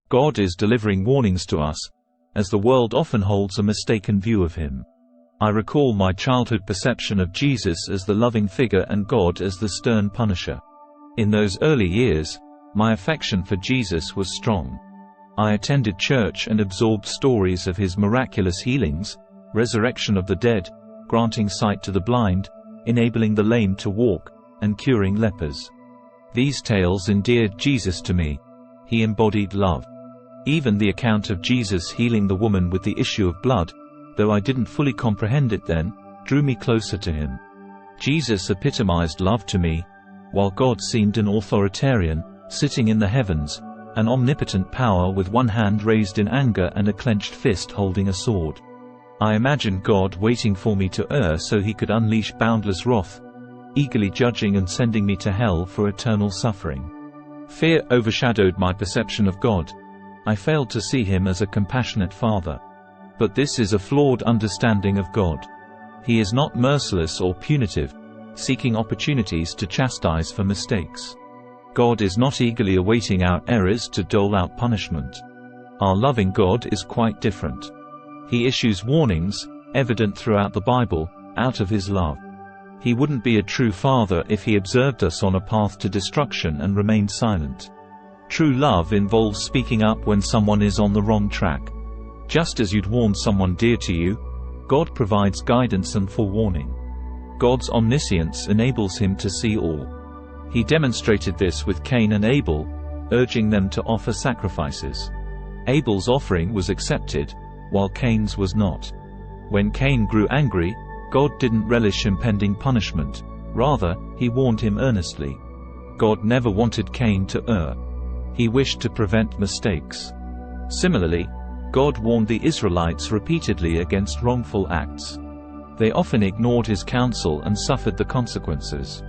God is delivering warnings to us, as the world often holds a mistaken view of him. I recall my childhood perception of Jesus as the loving figure and God as the stern punisher. In those early years, my affection for Jesus was strong. I attended church and absorbed stories of his miraculous healings, resurrection of the dead, granting sight to the blind, enabling the lame to walk, and curing lepers. These tales endeared Jesus to me. He embodied love. Even the account of Jesus healing the woman with the issue of blood, though I didn't fully comprehend it then, drew me closer to him. Jesus epitomized love to me, while God seemed an authoritarian, sitting in the heavens, an omnipotent power with one hand raised in anger and a clenched fist holding a sword. I imagined God waiting for me to err so he could unleash boundless wrath, eagerly judging and sending me to hell for eternal suffering. Fear overshadowed my perception of God. I failed to see him as a compassionate father. But this is a flawed understanding of God. He is not merciless or punitive, seeking opportunities to chastise for mistakes. God is not eagerly awaiting our errors to dole out punishment. Our loving God is quite different. He issues warnings, evident throughout the Bible, out of his love. He wouldn't be a true father if he observed us on a path to destruction and remained silent. True love involves speaking up when someone is on the wrong track. Just as you'd warn someone dear to you, God provides guidance and forewarning. God's omniscience enables him to see all. He demonstrated this with Cain and Abel, urging them to offer sacrifices. Abel's offering was accepted, while Cain's was not. When Cain grew angry, God didn't relish impending punishment. Rather, he warned him earnestly. God never wanted Cain to err. He wished to prevent mistakes. Similarly, God warned the Israelites repeatedly against wrongful acts. They often ignored his counsel and suffered the consequences.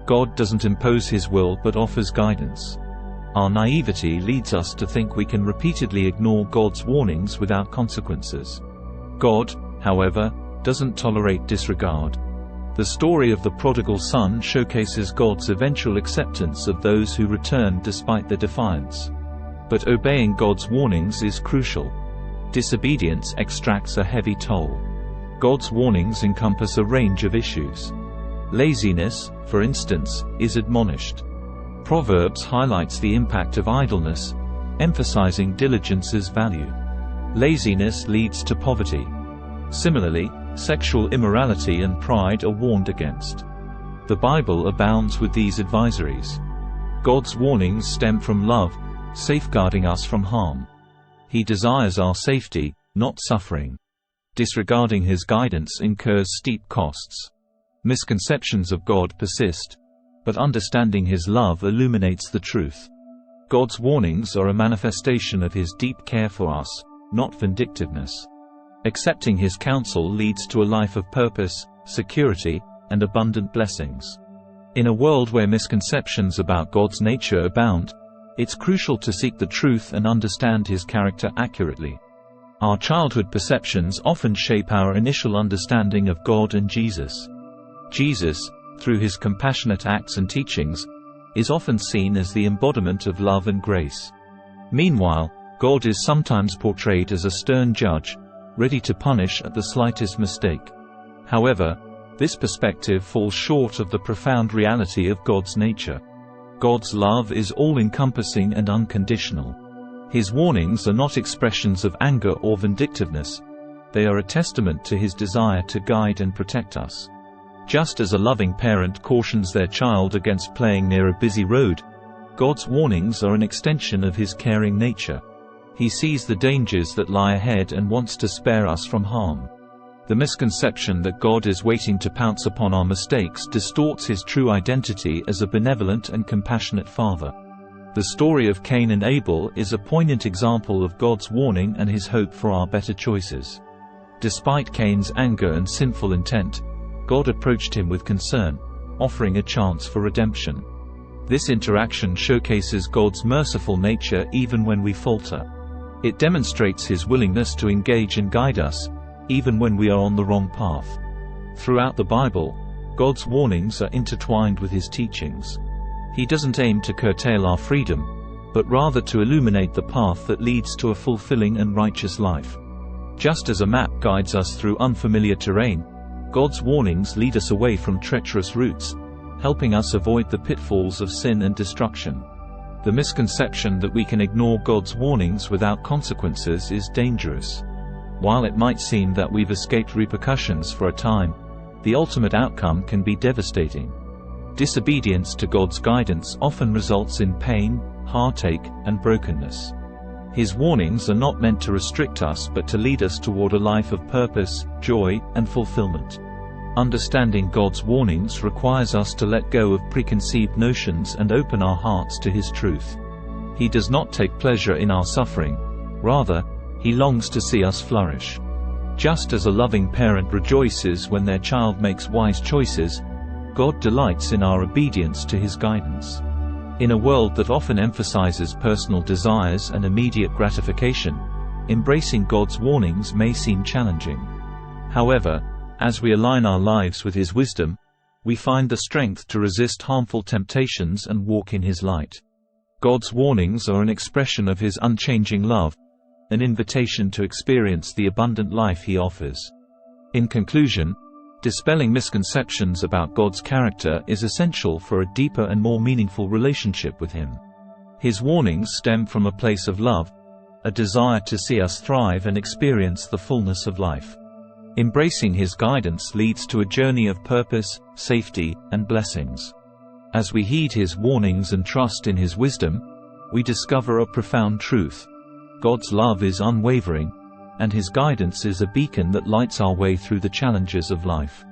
God doesn't impose his will but offers guidance. Our naivety leads us to think we can repeatedly ignore God's warnings without consequences. God, however, doesn't tolerate disregard. The story of the prodigal son showcases God's eventual acceptance of those who return despite their defiance. But obeying God's warnings is crucial. Disobedience extracts a heavy toll. God's warnings encompass a range of issues. Laziness, for instance, is admonished. Proverbs highlights the impact of idleness, emphasizing diligence's value. Laziness leads to poverty. Similarly, sexual immorality and pride are warned against. The Bible abounds with these advisories. God's warnings stem from love, safeguarding us from harm. He desires our safety, not suffering. Disregarding his guidance incurs steep costs. Misconceptions of God persist, but understanding his love illuminates the truth. God's warnings are a manifestation of his deep care for us, not vindictiveness. Accepting his counsel leads to a life of purpose, security, and abundant blessings. In a world where misconceptions about God's nature abound, it's crucial to seek the truth and understand his character accurately. Our childhood perceptions often shape our initial understanding of God and Jesus. Jesus, through his compassionate acts and teachings, is often seen as the embodiment of love and grace. Meanwhile, God is sometimes portrayed as a stern judge, ready to punish at the slightest mistake. However, this perspective falls short of the profound reality of God's nature. God's love is all-encompassing and unconditional. His warnings are not expressions of anger or vindictiveness. They are a testament to his desire to guide and protect us. Just as a loving parent cautions their child against playing near a busy road, God's warnings are an extension of his caring nature. He sees the dangers that lie ahead and wants to spare us from harm. The misconception that God is waiting to pounce upon our mistakes distorts his true identity as a benevolent and compassionate father. The story of Cain and Abel is a poignant example of God's warning and his hope for our better choices. Despite Cain's anger and sinful intent, God approached him with concern, offering a chance for redemption. This interaction showcases God's merciful nature even when we falter. It demonstrates his willingness to engage and guide us, even when we are on the wrong path. Throughout the Bible, God's warnings are intertwined with his teachings. He doesn't aim to curtail our freedom, but rather to illuminate the path that leads to a fulfilling and righteous life. Just as a map guides us through unfamiliar terrain, God's warnings lead us away from treacherous routes, helping us avoid the pitfalls of sin and destruction. The misconception that we can ignore God's warnings without consequences is dangerous. While it might seem that we've escaped repercussions for a time, the ultimate outcome can be devastating. Disobedience to God's guidance often results in pain, heartache, and brokenness. His warnings are not meant to restrict us but to lead us toward a life of purpose, joy, and fulfillment. Understanding God's warnings requires us to let go of preconceived notions and open our hearts to His truth. He does not take pleasure in our suffering. Rather, He longs to see us flourish. Just as a loving parent rejoices when their child makes wise choices, God delights in our obedience to His guidance. In a world that often emphasizes personal desires and immediate gratification, embracing God's warnings may seem challenging. However, as we align our lives with His wisdom, we find the strength to resist harmful temptations and walk in His light. God's warnings are an expression of His unchanging love, an invitation to experience the abundant life He offers. In conclusion, dispelling misconceptions about God's character is essential for a deeper and more meaningful relationship with Him. His warnings stem from a place of love, a desire to see us thrive and experience the fullness of life. Embracing His guidance leads to a journey of purpose, safety, and blessings. As we heed His warnings and trust in His wisdom, we discover a profound truth. God's love is unwavering, and His guidance is a beacon that lights our way through the challenges of life.